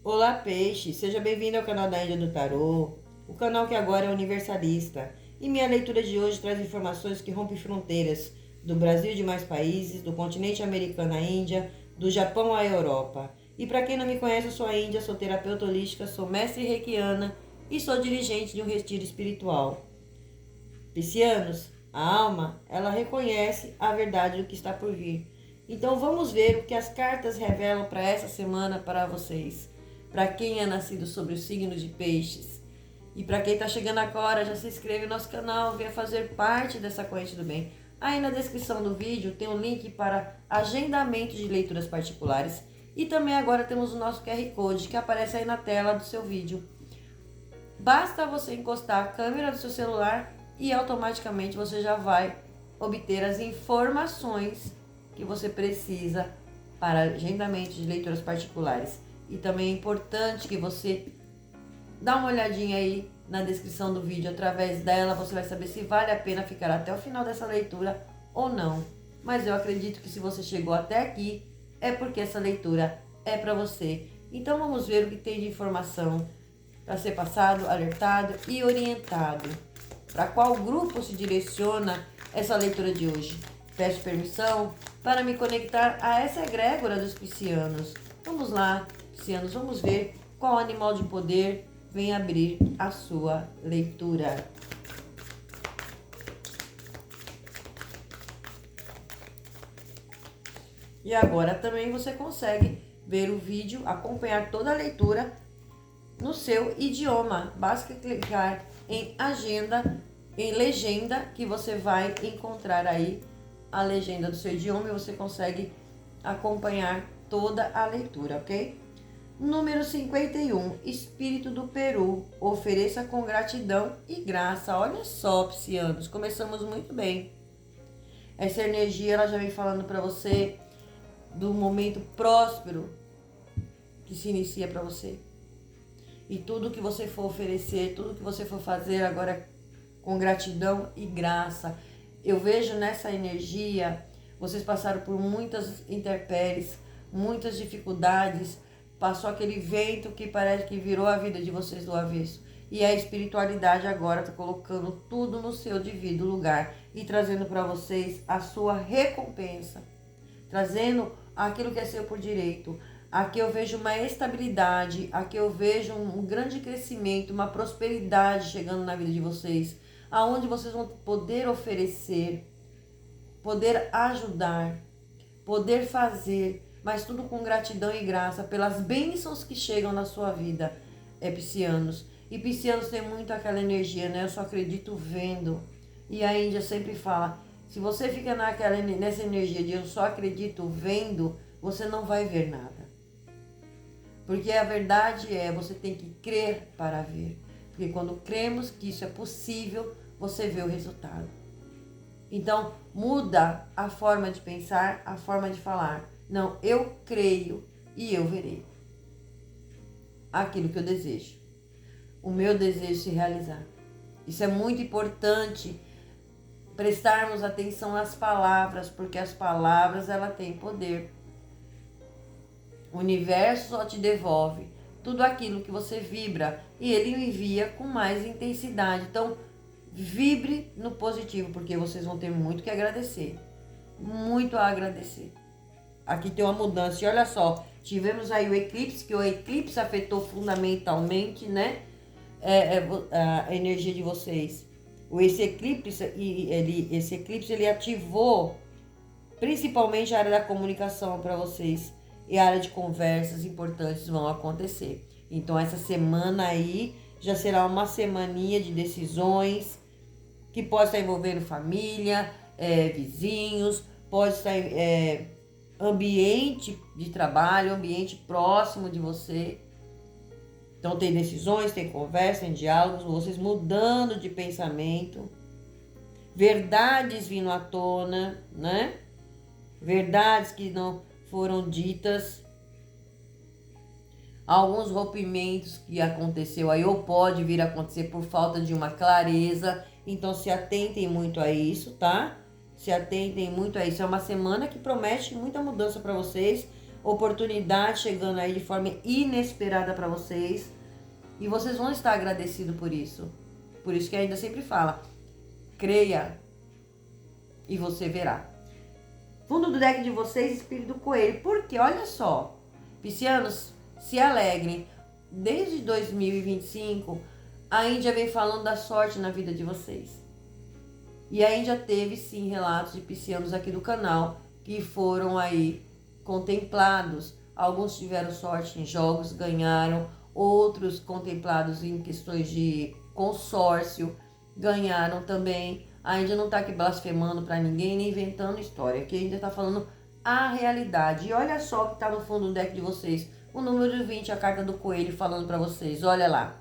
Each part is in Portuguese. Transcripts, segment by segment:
Olá, peixe! Seja bem-vindo ao canal da Índia do Tarô, o canal que agora é universalista. E minha leitura de hoje traz informações que rompem fronteiras do Brasil e de mais países, do continente americano à Índia, do Japão à Europa. E para quem não me conhece, eu sou a Índia, sou terapeuta holística, sou mestre reikiana e sou dirigente de um retiro espiritual. Piscianos, a alma, ela reconhece a verdade do que está por vir. Então vamos ver o que as cartas revelam para essa semana para vocês. Para quem é nascido sobre o signo de peixes. E para quem está chegando agora, já se inscreve no nosso canal, venha fazer parte dessa corrente do bem. Aí na descrição do vídeo tem um link para agendamento de leituras particulares. E também agora temos o nosso QR Code que aparece aí na tela do seu vídeo. Basta você encostar a câmera do seu celular e automaticamente você já vai obter as informações que você precisa para agendamento de leituras particulares. E também é importante que você dá uma olhadinha aí na descrição do vídeo. Através dela você vai saber se vale a pena ficar até o final dessa leitura ou não. Mas eu acredito que se você chegou até aqui, é porque essa leitura é para você. Então vamos ver o que tem de informação para ser passado, alertado e orientado. Para qual grupo se direciona essa leitura de hoje? Peço permissão para me conectar a essa egrégora dos piscianos. Vamos lá, piscianos, vamos ver qual animal de poder vem abrir a sua leitura. E agora também você consegue ver o vídeo, acompanhar toda a leitura no seu idioma. Basta clicar em agenda, em legenda, que você vai encontrar aí a legenda do seu idioma e você consegue acompanhar toda a leitura, ok? Número 51, Espírito do Peru, ofereça com gratidão e graça. Olha só, piscianos, começamos muito bem. Essa energia, ela já vem falando para você do momento próspero que se inicia para você. E tudo que você for oferecer, tudo que você for fazer agora com gratidão e graça. Eu vejo nessa energia, vocês passaram por muitas intempéries, muitas dificuldades, passou aquele vento que parece que virou a vida de vocês do avesso. E a espiritualidade agora está colocando tudo no seu devido lugar e trazendo para vocês a sua recompensa. Trazendo aquilo que é seu por direito. Aqui eu vejo uma estabilidade, aqui eu vejo um grande crescimento, uma prosperidade chegando na vida de vocês. Aonde vocês vão poder oferecer, poder ajudar, poder fazer, mas tudo com gratidão e graça pelas bênçãos que chegam na sua vida, piscianos. E piscianos tem muito aquela energia, né? Eu só acredito vendo. E a Índia sempre fala, se você fica nessa energia de eu só acredito vendo, você não vai ver nada. Porque a verdade é, você tem que crer para ver. Porque quando cremos que isso é possível, você vê o resultado. Então, muda a forma de pensar, a forma de falar. Não, eu creio e eu verei aquilo que eu desejo. O meu desejo se realizar. Isso é muito importante, prestarmos atenção às palavras, porque as palavras, ela têm poder. O universo só te devolve tudo aquilo que você vibra e ele envia com mais intensidade. Então, vibre no positivo, porque vocês vão ter muito que agradecer. Muito a agradecer. Aqui tem uma mudança. E olha só, tivemos aí o eclipse, que o eclipse afetou fundamentalmente, né? A energia de vocês. Esse eclipse, ele ativou principalmente a área da comunicação para vocês. E a área de conversas importantes vão acontecer. Então essa semana aí já será uma semaninha de decisões que pode estar envolvendo família, vizinhos, pode estar ambiente de trabalho, ambiente próximo de você. Então tem decisões, tem conversa, tem diálogos, vocês mudando de pensamento, verdades vindo à tona, né? Verdades que não foram ditas, alguns rompimentos que aconteceu aí ou pode vir a acontecer por falta de uma clareza. Então se atentem muito a isso, tá? Se atentem muito a isso. É uma semana que promete muita mudança para vocês, oportunidade chegando aí de forma inesperada para vocês. E vocês vão estar agradecidos por isso. Por isso que ainda sempre fala, creia e você verá. Fundo do deck de vocês, Espírito do Coelho. Porque, olha só, piscianos, se alegrem. Desde 2025, a Índia vem falando da sorte na vida de vocês. E a Índia teve, sim, relatos de piscianos aqui do canal que foram aí contemplados. Alguns tiveram sorte em jogos, ganharam. Outros contemplados em questões de consórcio, ganharam também. A Índia não está aqui blasfemando para ninguém, nem inventando história. Aqui a Índia está falando a realidade. E olha só o que está no fundo do deck de vocês. O número 20, a carta do coelho falando para vocês. Olha lá.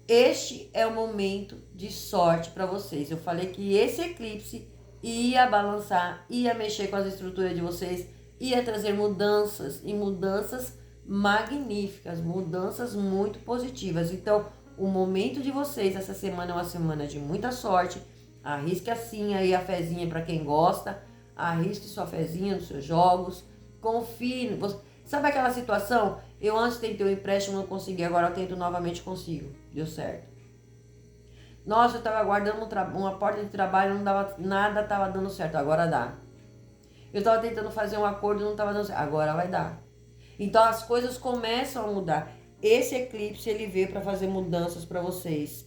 Este é o momento de sorte para vocês. Eu falei que esse eclipse ia balançar, ia mexer com as estruturas de vocês, ia trazer mudanças e mudanças magníficas, mudanças muito positivas. Então, o momento de vocês essa semana é uma semana de muita sorte. Arrisque assim aí a fezinha para quem gosta. Arrisque sua fezinha nos seus jogos. Confie. Sabe aquela situação? Eu antes tentei um empréstimo, não consegui. Agora eu tento novamente, consigo. Deu certo. Nossa, eu estava aguardando uma porta de trabalho, não dava nada, estava dando certo. Agora dá. Eu estava tentando fazer um acordo, não estava dando certo. Agora vai dar. Então as coisas começam a mudar. Esse eclipse ele veio para fazer mudanças para vocês.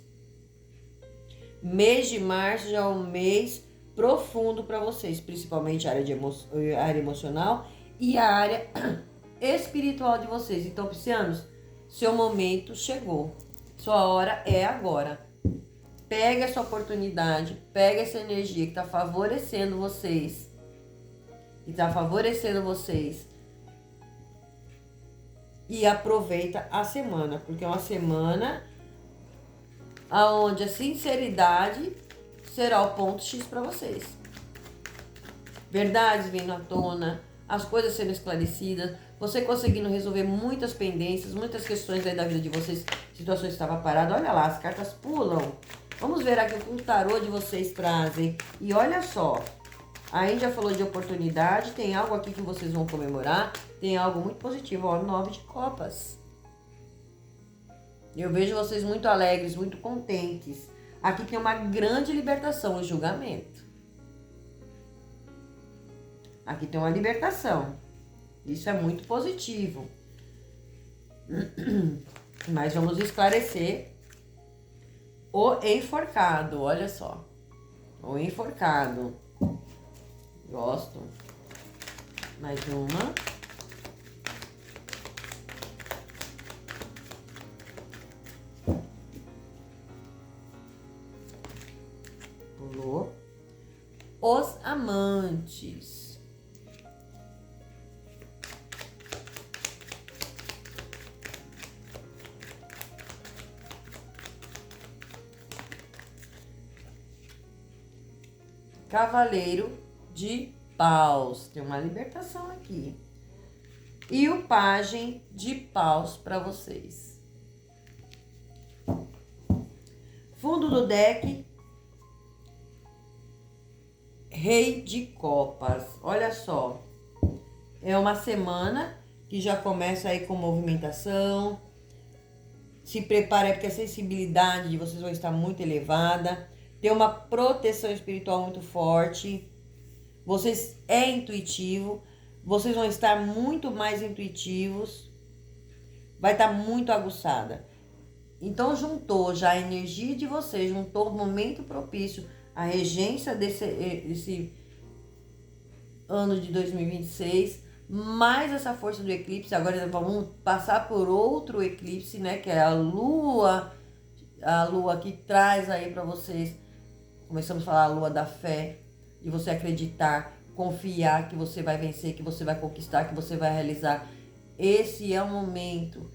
Mês de março já é um mês profundo para vocês, principalmente a área emocional e a área espiritual de vocês. Então, piscianos, seu momento chegou. Sua hora é agora. Pega essa oportunidade, pega essa energia que está favorecendo vocês. E aproveita a semana, porque é uma semana onde a sinceridade será o ponto X para vocês. Verdades vindo à tona, as coisas sendo esclarecidas, você conseguindo resolver muitas pendências, muitas questões aí da vida de vocês, situações que estavam paradas. Olha lá, as cartas pulam. Vamos ver aqui o que o tarô de vocês trazem. E olha só, a Índia falou de oportunidade, tem algo aqui que vocês vão comemorar, tem algo muito positivo, ó, 9 de copas. Eu vejo vocês muito alegres, muito contentes. Aqui tem uma grande libertação, o julgamento. Aqui tem uma libertação. Isso é muito positivo. Mas vamos esclarecer o enforcado, olha só. O enforcado. Gosto. Mais uma. Pulou. Os amantes. Cavaleiro de paus. Tem uma libertação aqui. E o pajem de paus para vocês. Fundo do deck. Rei de copas. Olha só. É uma semana que já começa aí com movimentação. Se prepare porque a sensibilidade de vocês vai estar muito elevada. Tem uma proteção espiritual muito forte. Vocês é intuitivo. Vocês vão estar muito mais intuitivos. Vai estar muito aguçada. Então juntou já a energia de vocês, juntou o momento propício, a regência desse ano de 2026, mais essa força do eclipse. Agora vamos passar por outro eclipse, né? Que é a lua que traz aí para vocês. Começamos a falar a lua da fé, de você acreditar, confiar que você vai vencer, que você vai conquistar, que você vai realizar. Esse é o momento.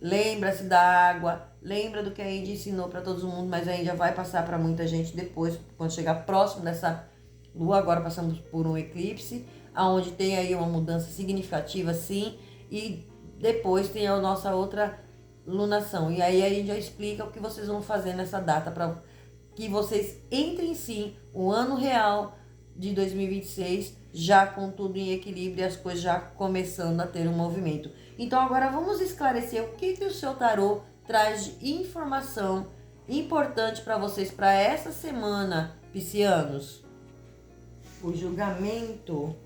Lembra-se da água, lembra do que a Índia ensinou para todo mundo, mas a Índia vai passar para muita gente depois, quando chegar próximo dessa lua. Agora passamos por um eclipse, onde tem aí uma mudança significativa, sim, e depois tem a nossa outra lunação. E aí a Índia explica o que vocês vão fazer nessa data para que vocês entrem sim o ano real de 2026, já com tudo em equilíbrio e as coisas já começando a ter um movimento. Então agora vamos esclarecer o que o seu tarô traz de informação importante para vocês para essa semana, piscianos. O julgamento,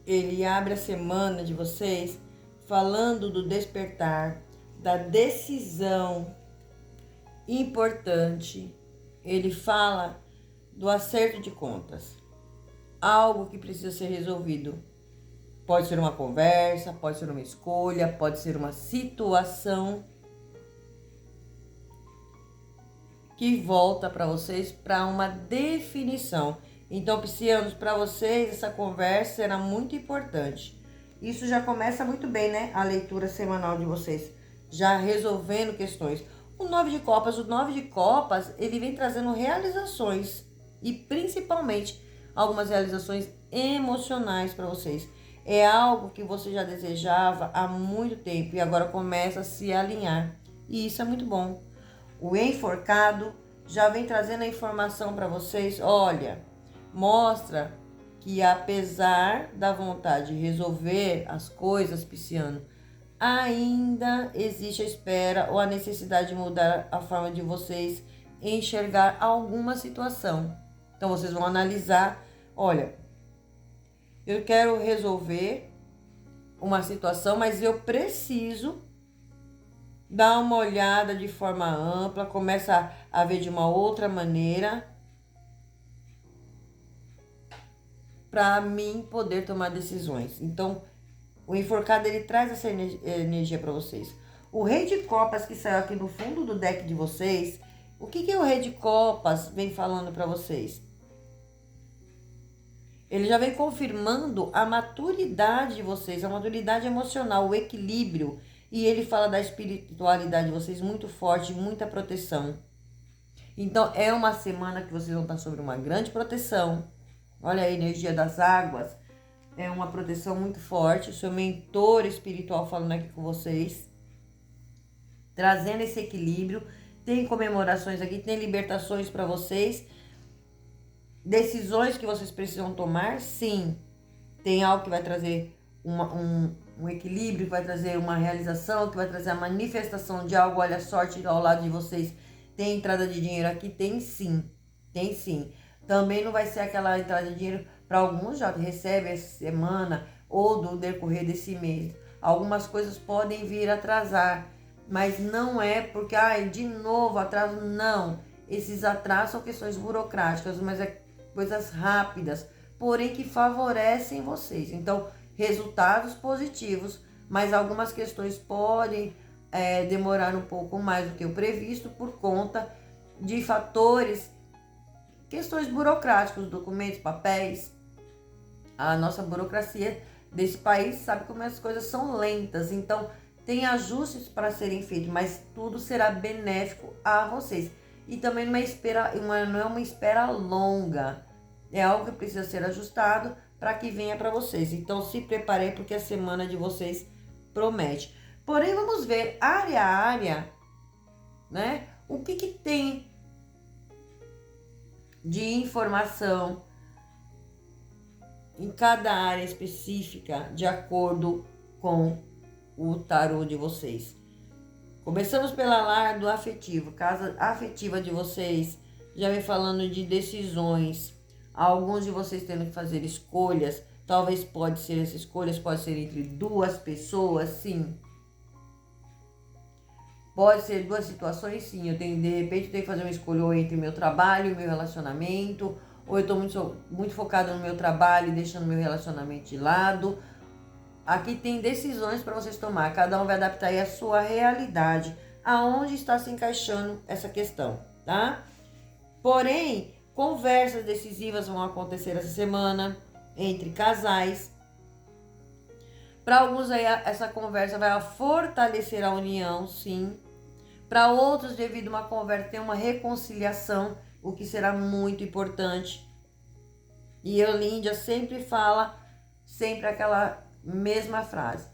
ele abre a semana de vocês falando do despertar, da decisão importante. Ele fala do acerto de contas, algo que precisa ser resolvido. Pode ser uma conversa, pode ser uma escolha, pode ser uma situação que volta para vocês para uma definição. Então, piscianos, para vocês essa conversa será muito importante. Isso já começa muito bem, né? A leitura semanal de vocês, já resolvendo questões. O 9 de copas, ele vem trazendo realizações e principalmente algumas realizações emocionais para vocês. É algo que você já desejava há muito tempo e agora começa a se alinhar. E isso é muito bom. O enforcado já vem trazendo a informação para vocês. Olha, mostra que apesar da vontade de resolver as coisas, pisciano, ainda existe a espera ou a necessidade de mudar a forma de vocês enxergar alguma situação. Então vocês vão analisar, olha, eu quero resolver uma situação, mas eu preciso dar uma olhada de forma ampla, começa a ver de uma outra maneira para mim poder tomar decisões. Então, o enforcado, ele traz essa energia para vocês. O rei de copas que saiu aqui no fundo do deck de vocês, o que o rei de copas vem falando para vocês? Ele já vem confirmando a maturidade de vocês, a maturidade emocional, o equilíbrio. E ele fala da espiritualidade de vocês muito forte, muita proteção. Então, é uma semana que vocês vão estar sob uma grande proteção. Olha a energia das águas. É uma proteção muito forte. O seu mentor espiritual falando aqui com vocês. Trazendo esse equilíbrio. Tem comemorações aqui, tem libertações para vocês. Decisões que vocês precisam tomar, sim. Tem algo que vai trazer um equilíbrio, que vai trazer uma realização, que vai trazer a manifestação de algo. Olha a sorte ao lado de vocês. Tem entrada de dinheiro aqui? Tem sim. Tem sim. Também não vai ser aquela entrada de dinheiro, para alguns já recebem essa semana ou do decorrer desse mês. Algumas coisas podem vir atrasar, mas não é porque, de novo atraso, não. Esses atrasos são questões burocráticas, mas é coisas rápidas, porém que favorecem vocês. Então, resultados positivos, mas algumas questões podem demorar um pouco mais do que o previsto por conta de fatores, questões burocráticas, documentos, papéis. A nossa burocracia desse país sabe como as coisas são lentas, então tem ajustes para serem feitos, mas tudo será benéfico a vocês. E também não é uma espera longa, é algo que precisa ser ajustado para que venha para vocês. Então se preparem porque a semana de vocês promete. Porém, vamos ver área a área, né? O que tem de informação em cada área específica de acordo com o tarô de vocês. Começamos pela lar do afetivo. Casa afetiva de vocês já vem falando de decisões. Alguns de vocês tendo que fazer escolhas. Talvez essas escolhas pode ser entre duas pessoas, sim. Pode ser duas situações, sim. De repente, eu tenho que fazer uma escolha ou entre o meu trabalho e o meu relacionamento. Ou eu estou muito focada no meu trabalho e deixando meu relacionamento de lado. Aqui tem decisões para vocês tomar. Cada um vai adaptar aí a sua realidade. Aonde está se encaixando essa questão, tá? Porém, conversas decisivas vão acontecer essa semana entre casais. Para alguns aí, essa conversa vai fortalecer a união, sim. Para outros, devido a uma conversa, tem uma reconciliação, o que será muito importante. E Eulíndia sempre fala, sempre aquela mesma frase.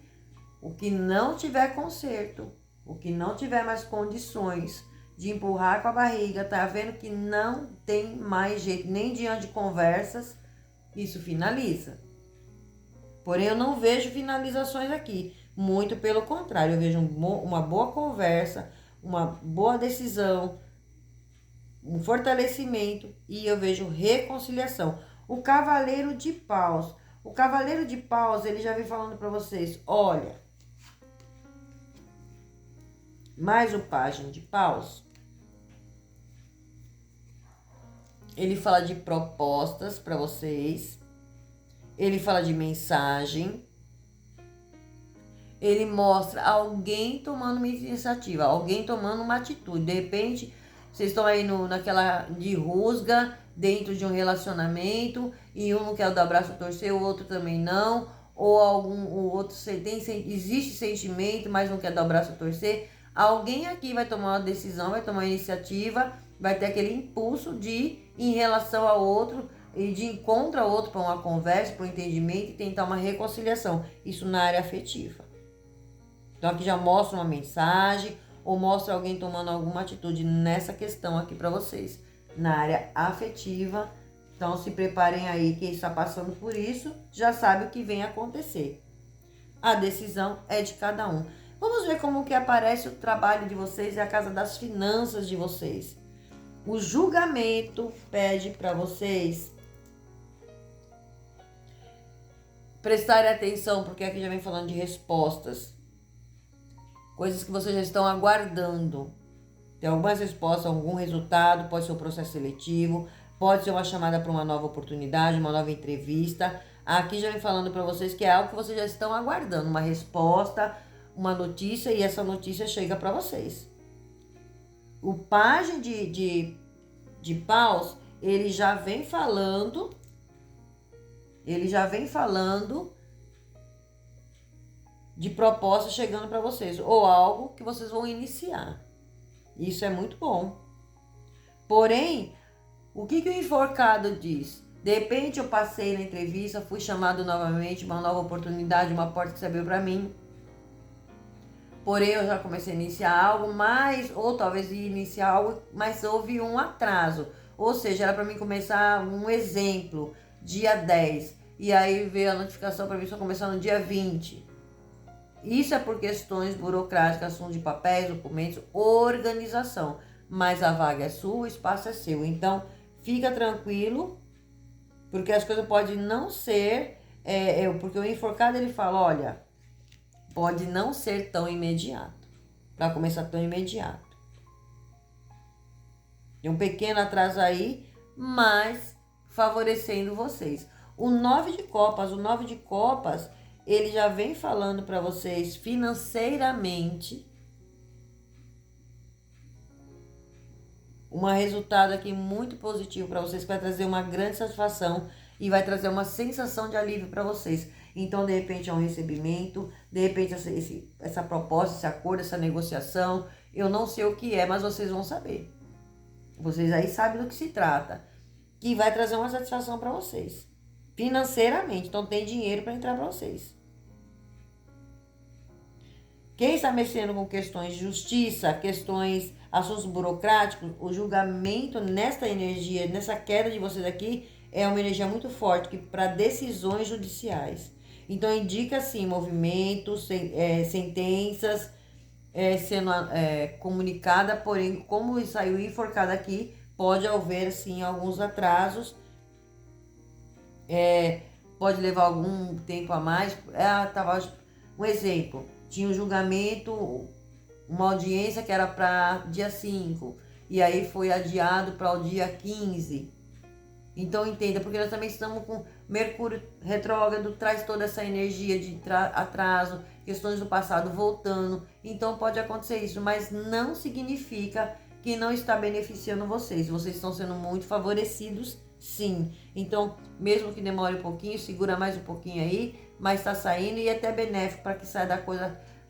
O que não tiver conserto, o que não tiver mais condições de empurrar com a barriga, tá vendo que não tem mais jeito, nem diante de conversas, isso finaliza. Porém, eu não vejo finalizações aqui. Muito pelo contrário, eu vejo uma boa conversa, uma boa decisão, um fortalecimento e eu vejo reconciliação. O Cavaleiro de Paus. O Cavaleiro de Paus, ele já vem falando para vocês, olha, mais o Pajem de Paus, ele fala de propostas para vocês, ele fala de mensagem, ele mostra alguém tomando uma iniciativa, alguém tomando uma atitude. De repente, vocês estão aí naquela de rusga, dentro de um relacionamento, e um não quer dar o braço a torcer, o outro também não, ou o outro existe sentimento, mas não quer dar o braço a torcer. Alguém aqui vai tomar uma decisão, vai tomar uma iniciativa, vai ter aquele impulso de ir em relação ao outro, e de encontro ao outro para uma conversa, para um entendimento e tentar uma reconciliação. Isso na área afetiva. Então aqui já mostra uma mensagem ou mostra alguém tomando alguma atitude nessa questão aqui para vocês. Na área afetiva, então se preparem aí, quem está passando por isso já sabe o que vem acontecer. A decisão é de cada um. Vamos ver como que aparece o trabalho de vocês e a casa das finanças de vocês. O julgamento pede para vocês prestarem atenção, porque aqui já vem falando de respostas. Coisas que vocês já estão aguardando. Tem algumas respostas, algum resultado, pode ser um processo seletivo, pode ser uma chamada para uma nova oportunidade, uma nova entrevista. Aqui já vem falando para vocês que é algo que vocês já estão aguardando, uma resposta, uma notícia, e essa notícia chega para vocês. O Pajem de Paus, ele já vem falando de proposta chegando para vocês, ou algo que vocês vão iniciar. Isso é muito bom. Porém, o que o enforcado diz? De repente eu passei na entrevista, fui chamado novamente, uma nova oportunidade, uma porta que se abriu para mim. Porém, eu já comecei a iniciar algo, ou talvez iniciar algo, mas houve um atraso. Ou seja, era para mim começar um exemplo, dia 10. E aí veio a notificação para mim só começar no dia 20. Isso é por questões burocráticas, assunto de papéis, documentos, organização. Mas a vaga é sua, o espaço é seu. Então, fica tranquilo, porque as coisas podem não ser... porque o enforcado, ele fala, olha, pode não ser tão imediato. Para começar tão imediato. Tem um pequeno atraso aí, mas favorecendo vocês. O 9 de copas, ele já vem falando para vocês financeiramente um resultado aqui muito positivo para vocês, que vai trazer uma grande satisfação e vai trazer uma sensação de alívio para vocês. Então, de repente, é um recebimento, de repente, essa proposta, esse acordo, essa negociação, eu não sei o que é, mas vocês vão saber. Vocês aí sabem do que se trata, que vai trazer uma satisfação para vocês, financeiramente. Então, tem dinheiro para entrar para vocês. Quem está mexendo com questões de justiça, assuntos burocráticos, o julgamento nesta energia, nessa queda de vocês aqui, é uma energia muito forte para decisões judiciais. Então, indica, assim, movimentos, sentenças sendo comunicada, porém, como saiu enforcada aqui, pode haver, assim, alguns atrasos. Pode levar algum tempo a mais. Um exemplo, tinha um julgamento, uma audiência que era para dia 5, e aí foi adiado para o dia 15. Então entenda, porque nós também estamos com Mercúrio retrógrado, traz toda essa energia de atraso, questões do passado voltando. Então pode acontecer isso, mas não significa que não está beneficiando vocês. Vocês estão sendo muito favorecidos, sim. Então, mesmo que demore um pouquinho, segura mais um pouquinho aí, mas está saindo e é até benéfico para que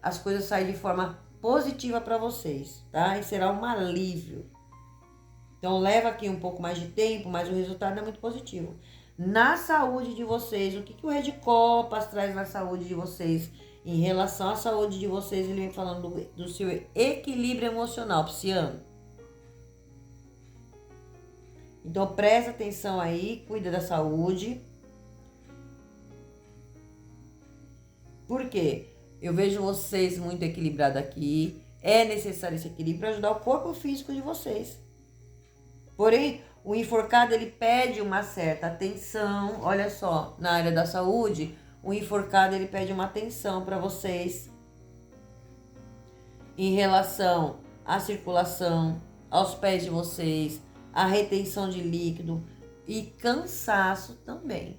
as coisas saiam de forma positiva para vocês, tá? E será um alívio. Então, leva aqui um pouco mais de tempo, mas o resultado é muito positivo. Na saúde de vocês, o que o Rei de Copas traz na saúde de vocês? Em relação à saúde de vocês, ele vem falando do seu equilíbrio emocional, pisciano. Então, presta atenção aí, cuida da saúde. Por quê? Eu vejo vocês muito equilibrados aqui. É necessário esse equilíbrio para ajudar o corpo físico de vocês. Porém, o enforcado, ele pede uma certa atenção. Olha só, na área da saúde, o enforcado, ele pede uma atenção para vocês em relação à circulação, aos pés de vocês, à retenção de líquido e cansaço também.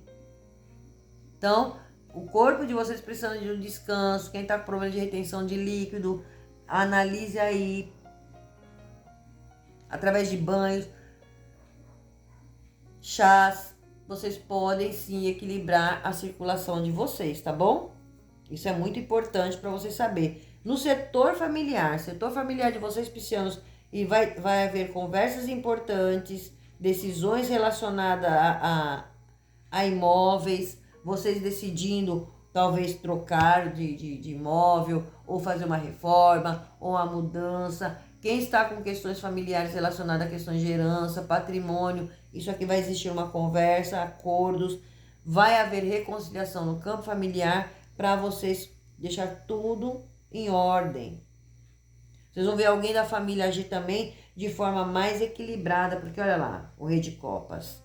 Então, o corpo de vocês precisando de um descanso. Quem está com problema de retenção de líquido, analise aí, através de banhos, chás, vocês podem sim equilibrar a circulação de vocês, tá bom? Isso é muito importante para vocês saber. No setor familiar de vocês piscianos, e vai haver conversas importantes, decisões relacionadas a imóveis, vocês decidindo talvez trocar de imóvel, ou fazer uma reforma, ou uma mudança. Quem está com questões familiares relacionadas a questões de herança, patrimônio, isso aqui vai existir uma conversa, acordos, vai haver reconciliação no campo familiar para vocês deixar tudo em ordem. Vocês vão ver alguém da família agir também de forma mais equilibrada, porque olha lá, o Rei de Copas.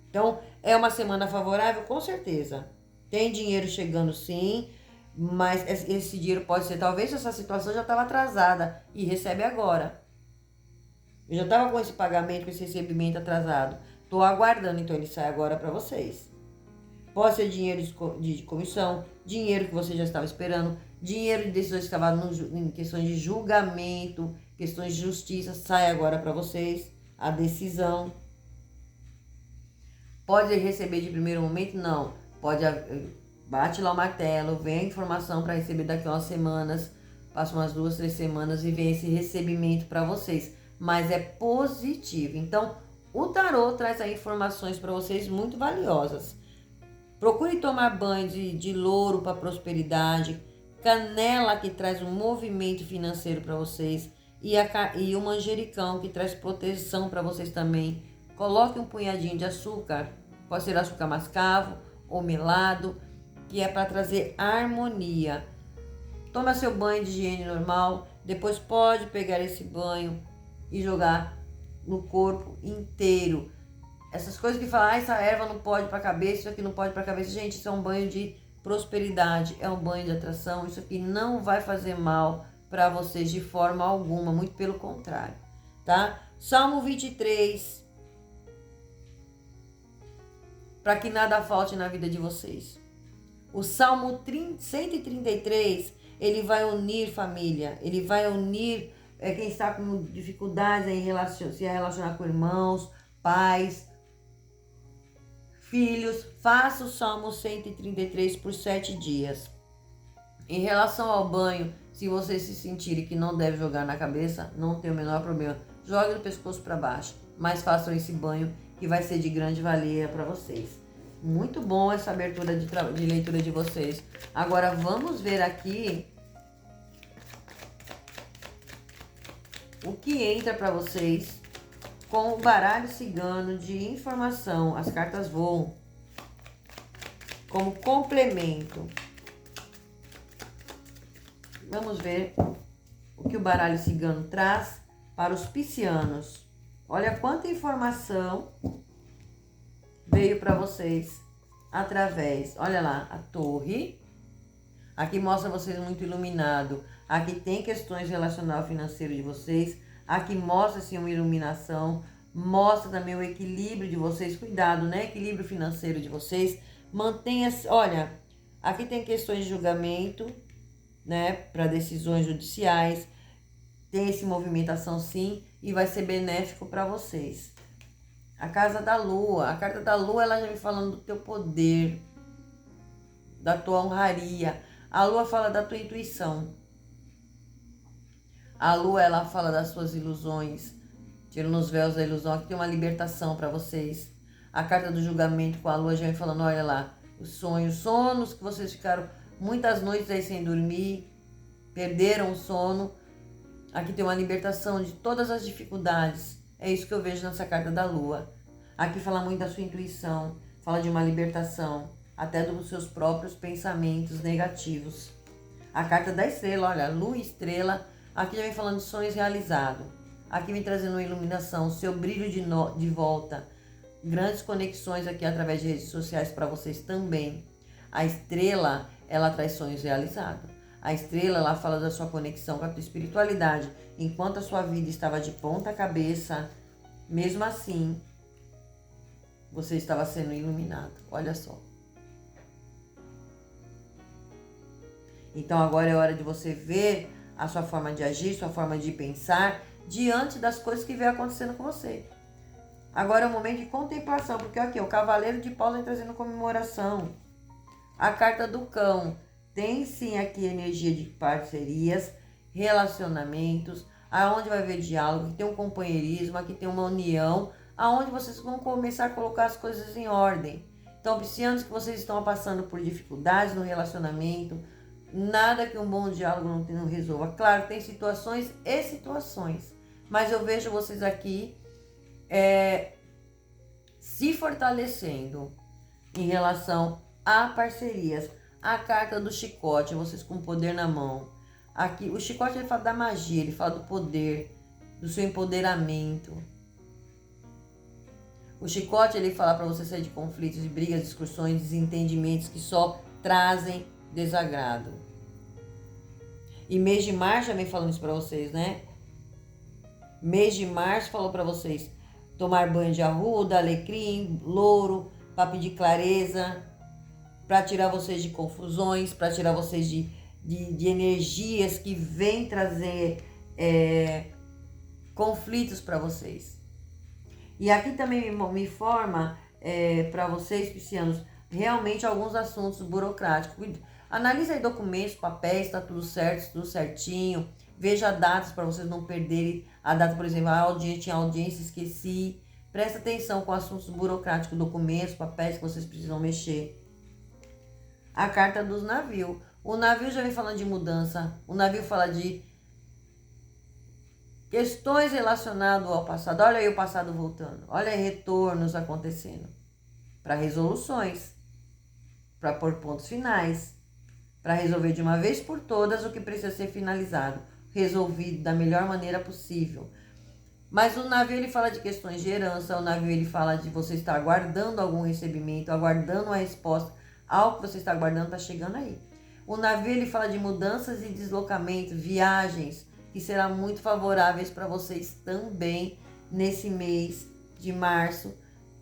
Então, é uma semana favorável? Com certeza. Tem dinheiro chegando sim, mas esse dinheiro pode ser, talvez essa situação já estava atrasada e recebe agora. Eu já estava com esse pagamento, com esse recebimento atrasado. Estou aguardando, então ele sai agora para vocês. Pode ser dinheiro de comissão, dinheiro que você já estava esperando, dinheiro de decisões que estavam em questões de julgamento, questões de justiça, sai agora para vocês a decisão. Pode receber de primeiro momento? Não. Pode, bate lá o martelo, vem a informação para receber daqui a umas semanas, passa umas 2, 3 semanas e vem esse recebimento para vocês. Mas é positivo. Então, o tarô traz aí informações para vocês muito valiosas. Procure tomar banho de louro para prosperidade, canela que traz um movimento financeiro para vocês e o manjericão que traz proteção para vocês também. Coloque um punhadinho de açúcar, pode ser açúcar mascavo ou melado, que é para trazer harmonia. Toma seu banho de higiene normal, depois pode pegar esse banho e jogar no corpo inteiro. Essas coisas que falam, essa erva não pode para a cabeça, isso aqui não pode para a cabeça. Gente, isso é um banho de prosperidade, é um banho de atração. Isso aqui não vai fazer mal para vocês de forma alguma, muito pelo contrário, tá? Salmo 23, para que nada falte na vida de vocês. O Salmo 133, ele vai unir família, ele vai unir quem está com dificuldades em se relacionar com irmãos, pais, filhos. Faça o Salmo 133 por 7 dias. Em relação ao banho, se vocês se sentirem que não deve jogar na cabeça, não tem o menor problema. Jogue do pescoço para baixo, mas façam esse banho que vai ser de grande valia para vocês. Muito bom essa abertura de leitura de vocês. Agora vamos ver aqui o que entra para vocês com o baralho cigano de informação. As cartas voam como complemento. Vamos ver o que o baralho cigano traz para os piscianos. Olha quanta informação veio para vocês através, olha lá, a torre. Aqui mostra vocês muito iluminado. Aqui tem questões relacionadas ao financeiro de vocês. Aqui mostra-se uma iluminação. Mostra também o equilíbrio de vocês. Cuidado, né? Equilíbrio financeiro de vocês. Mantenha-se. Olha, aqui tem questões de julgamento, né? Para decisões judiciais. Tem essa movimentação sim. E vai ser benéfico para vocês. A casa da lua. A carta da lua, ela já vem falando do teu poder, da tua honraria. A lua fala da tua intuição. A lua, ela fala das suas ilusões. Tirando os véus da ilusão. Aqui tem uma libertação para vocês. A carta do julgamento com a lua já vem falando, olha lá, os sonhos, sonos que vocês ficaram muitas noites aí sem dormir, perderam o sono. Aqui tem uma libertação de todas as dificuldades. É isso que eu vejo nessa carta da lua. Aqui fala muito da sua intuição, fala de uma libertação. até dos seus próprios pensamentos negativos. A carta da estrela, olha, lua e estrela, aqui já vem falando de sonhos realizados. Aqui vem trazendo uma iluminação, seu brilho de volta. Grandes conexões aqui através de redes sociais para vocês também. A estrela, ela traz sonhos realizados. A estrela, ela fala da sua conexão com a tua espiritualidade. Enquanto a sua vida estava de ponta cabeça, mesmo assim, você estava sendo iluminado. Olha só. Então agora é hora de você ver a sua forma de agir, sua forma de pensar diante das coisas que vem acontecendo com você. Agora é o momento de contemplação, porque aqui o Cavaleiro de Paus vem trazendo comemoração. A carta do Cão tem sim aqui energia de parcerias, relacionamentos, aonde vai haver diálogo, que tem um companheirismo, aqui tem uma união, aonde vocês vão começar a colocar as coisas em ordem. Então, piscianos que vocês estão passando por dificuldades no relacionamento, nada que um bom diálogo não resolva. Claro, tem situações e situações, mas eu vejo vocês aqui se fortalecendo em relação a parcerias. A carta do chicote, vocês com poder na mão. Aqui, o chicote ele fala da magia, ele fala do poder, do seu empoderamento. O chicote ele fala para você sair de conflitos, de brigas, discussões, desentendimentos que só trazem desagrado. E mês de março já vem falando isso para vocês, né? Mês de março falou para vocês tomar banho de arruda, alecrim, louro, para pedir clareza, para tirar vocês de confusões, para tirar vocês de energias que vêm trazer conflitos para vocês. E aqui também me informa para vocês, piscianos, realmente alguns assuntos burocráticos. Analisa aí documentos, papéis, está tudo certo, tudo certinho. Veja datas para vocês não perderem a data, por exemplo, tinha audiência, esqueci. Presta atenção com assuntos burocráticos, documentos, papéis que vocês precisam mexer. A carta dos navios. O navio já vem falando de mudança. O navio fala de questões relacionadas ao passado. Olha aí o passado voltando. Olha aí retornos acontecendo. Para resoluções. Para pôr pontos finais. Para resolver de uma vez por todas o que precisa ser finalizado. Resolvido da melhor maneira possível. Mas o navio ele fala de questões de herança. O navio ele fala de você estar aguardando algum recebimento. Aguardando uma resposta. Algo que você está aguardando está chegando aí. O navio ele fala de mudanças e deslocamentos, viagens, que serão muito favoráveis para vocês também nesse mês de março.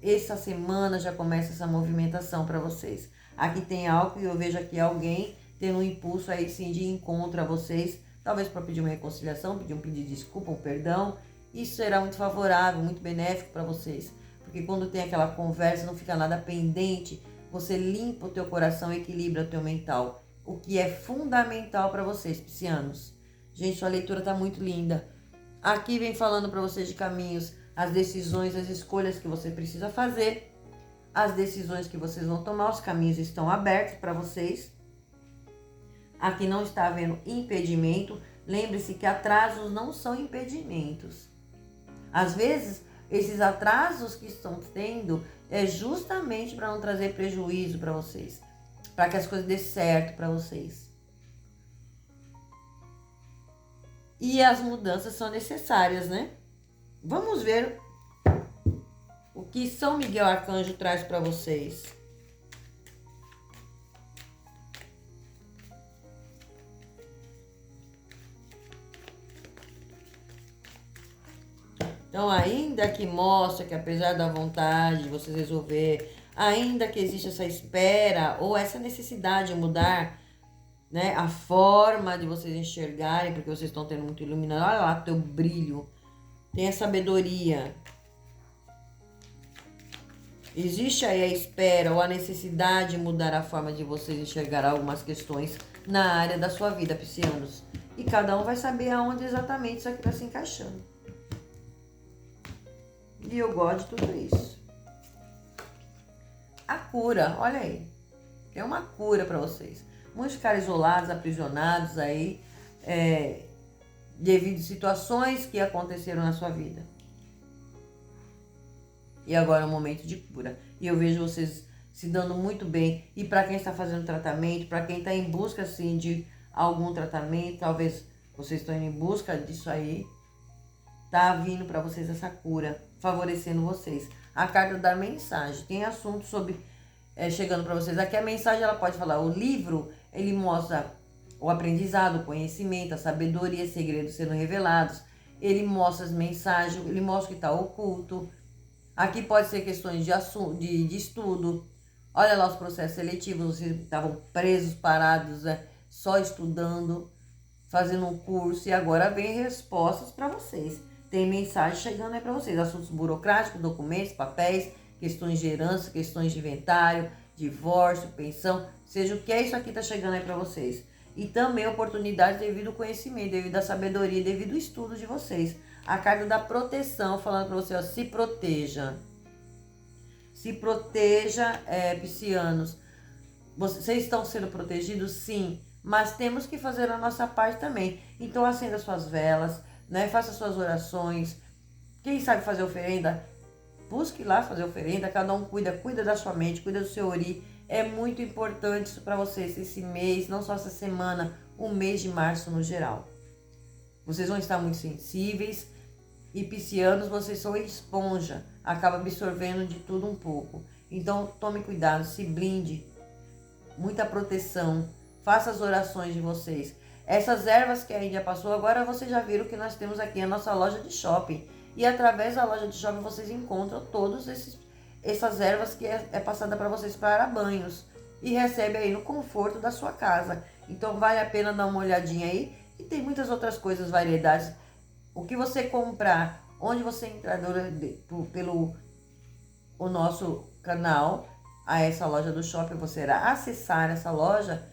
Essa semana já começa essa movimentação para vocês. Aqui tem algo e eu vejo aqui alguém tendo um impulso aí sim de encontro a vocês, talvez para pedir uma reconciliação, pedir um pedido de desculpa, um perdão. Isso será muito favorável, muito benéfico para vocês, porque quando tem aquela conversa não fica nada pendente, você limpa o teu coração e equilibra o teu mental, o que é fundamental para vocês, piscianos. Gente, sua leitura está muito linda. Aqui vem falando para vocês de caminhos, as decisões, as escolhas que você precisa fazer, as decisões que vocês vão tomar, os caminhos estão abertos para vocês. Aqui não está havendo impedimento. Lembre-se que atrasos não são impedimentos. Às vezes, esses atrasos que estão tendo é justamente para não trazer prejuízo para vocês, para que as coisas dêem certo para vocês. E as mudanças são necessárias, né? Vamos ver o que São Miguel Arcanjo traz para vocês. Então, ainda que mostra que apesar da vontade de vocês resolver, ainda que existe essa espera ou essa necessidade de mudar, né, a forma de vocês enxergarem, porque vocês estão tendo muito iluminado, olha lá teu brilho, tem a sabedoria. Existe aí a espera ou a necessidade de mudar a forma de vocês enxergar algumas questões na área da sua vida, piscianos. E cada um vai saber aonde exatamente isso aqui está se encaixando. E eu gosto de tudo isso. A cura, olha aí. Tem uma cura para vocês. Muitos ficaram isolados, aprisionados aí, devido a situações que aconteceram na sua vida. E agora é um momento de cura. E eu vejo vocês se dando muito bem. E para quem está fazendo tratamento, para quem está em busca assim de algum tratamento, talvez vocês estão indo em busca disso aí, tá vindo para vocês essa cura, favorecendo vocês. A carta da mensagem tem assunto sobre chegando para vocês. Aqui a mensagem ela pode falar, o livro ele mostra o aprendizado, o conhecimento, a sabedoria, segredos sendo revelados. Ele mostra as mensagens, ele mostra o que está oculto. Aqui pode ser questões de assunto, de estudo. Olha lá os processos seletivos, vocês estavam presos, parados, só estudando, fazendo um curso, e agora vem respostas para vocês. Tem mensagem chegando aí para vocês, assuntos burocráticos, documentos, papéis, questões de herança, questões de inventário, divórcio, pensão, seja o que é isso aqui tá chegando aí para vocês. E também oportunidade devido ao conhecimento, devido à sabedoria, devido ao estudo de vocês. A carta da proteção, falando para você, ó, se proteja. Se proteja, piscianos. Vocês estão sendo protegidos? Sim. Mas temos que fazer a nossa parte também. Então acenda suas velas, né? Faça suas orações. Quem sabe fazer oferenda, busque lá fazer oferenda. Cada um cuida da sua mente, cuida do seu ori. É muito importante isso para vocês esse mês, não só essa semana, o mês de março no geral. Vocês vão estar muito sensíveis e piscianos, vocês são esponja, acaba absorvendo de tudo um pouco. Então tome cuidado, se blinde, muita proteção, faça as orações de vocês. Essas ervas que a Índia passou, agora vocês já viram que nós temos aqui a nossa loja de shopping. E através da loja de shopping vocês encontram todas essas ervas que é passada para vocês para banhos. E recebe aí no conforto da sua casa. Então vale a pena dar uma olhadinha aí. E tem muitas outras coisas, variedades. O que você comprar, onde você entrar pelo o nosso canal, a essa loja do shopping, você irá acessar essa loja,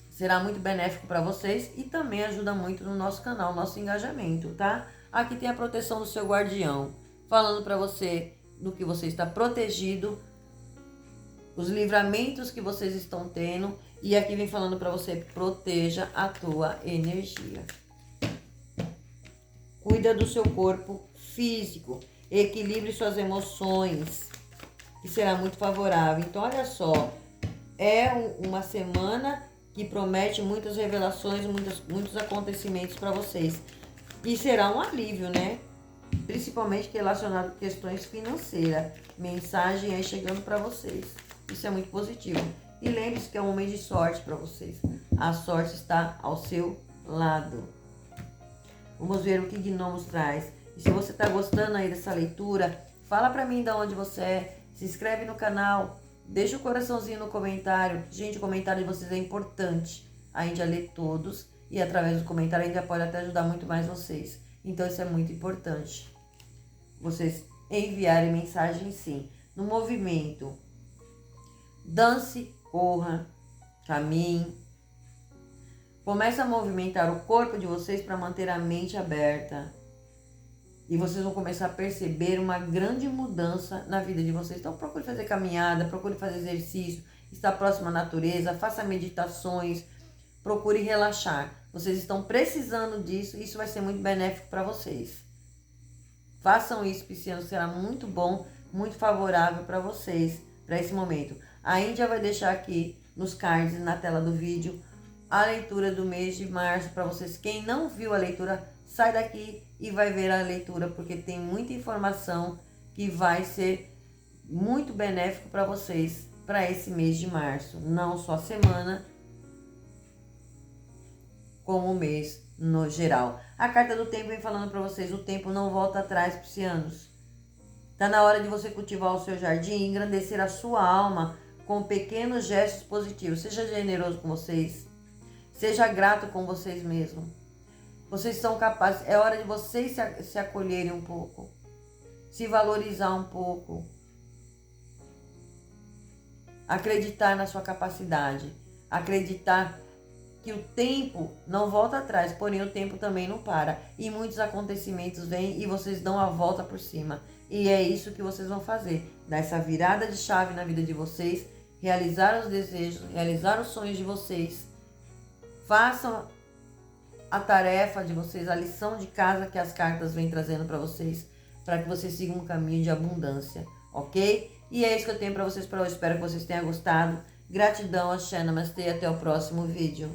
será muito benéfico para vocês e também ajuda muito no nosso canal, nosso engajamento, tá? Aqui tem a proteção do seu guardião, falando para você do que você está protegido, os livramentos que vocês estão tendo, e aqui vem falando para você, proteja a tua energia. Cuida do seu corpo físico, equilibre suas emoções, que será muito favorável. Então, olha só, é uma semana que promete muitas revelações, muitos acontecimentos para vocês. E será um alívio, né? Principalmente relacionado a questões financeiras. Mensagem aí chegando para vocês. Isso é muito positivo. E lembre-se que é um momento de sorte para vocês. A sorte está ao seu lado. Vamos ver o que Gnomos traz. E se você está gostando aí dessa leitura, fala para mim de onde você é. Se inscreve no canal. Deixa o coraçãozinho no comentário. Gente, o comentário de vocês é importante. A Índia lê todos. E através do comentário a Índia pode até ajudar muito mais vocês. Então isso é muito importante. Vocês enviarem mensagem sim. No movimento. Dance, corra, caminhe. Comece a movimentar o corpo de vocês para manter a mente aberta. E vocês vão começar a perceber uma grande mudança na vida de vocês. Então procure fazer caminhada, procure fazer exercício, estar próximo à natureza, faça meditações, procure relaxar. Vocês estão precisando disso e isso vai ser muito benéfico para vocês. Façam isso, pisciano, será muito bom, muito favorável para vocês, para esse momento. A Índia vai deixar aqui nos cards, na tela do vídeo, a leitura do mês de março para vocês. Quem não viu a leitura, sai daqui e vai ver a leitura, porque tem muita informação que vai ser muito benéfico para vocês, para esse mês de março. Não só a semana, como o mês no geral. A carta do tempo vem falando para vocês, o tempo não volta atrás, piscianos. Tá na hora de você cultivar o seu jardim e engrandecer a sua alma com pequenos gestos positivos. Seja generoso com vocês. Seja grato com vocês mesmos. Vocês são capazes. É hora de vocês se acolherem um pouco. Se valorizar um pouco. Acreditar na sua capacidade. Acreditar que o tempo não volta atrás, porém o tempo também não para. E muitos acontecimentos vêm e vocês dão a volta por cima. E é isso que vocês vão fazer. Dar essa virada de chave na vida de vocês. Realizar os desejos, realizar os sonhos de vocês. Façam a tarefa de vocês, a lição de casa que as cartas vêm trazendo para vocês. Para que vocês sigam um caminho de abundância, ok? E é isso que eu tenho para vocês para hoje. Espero que vocês tenham gostado. Gratidão, Axé, Namastê. Até o próximo vídeo.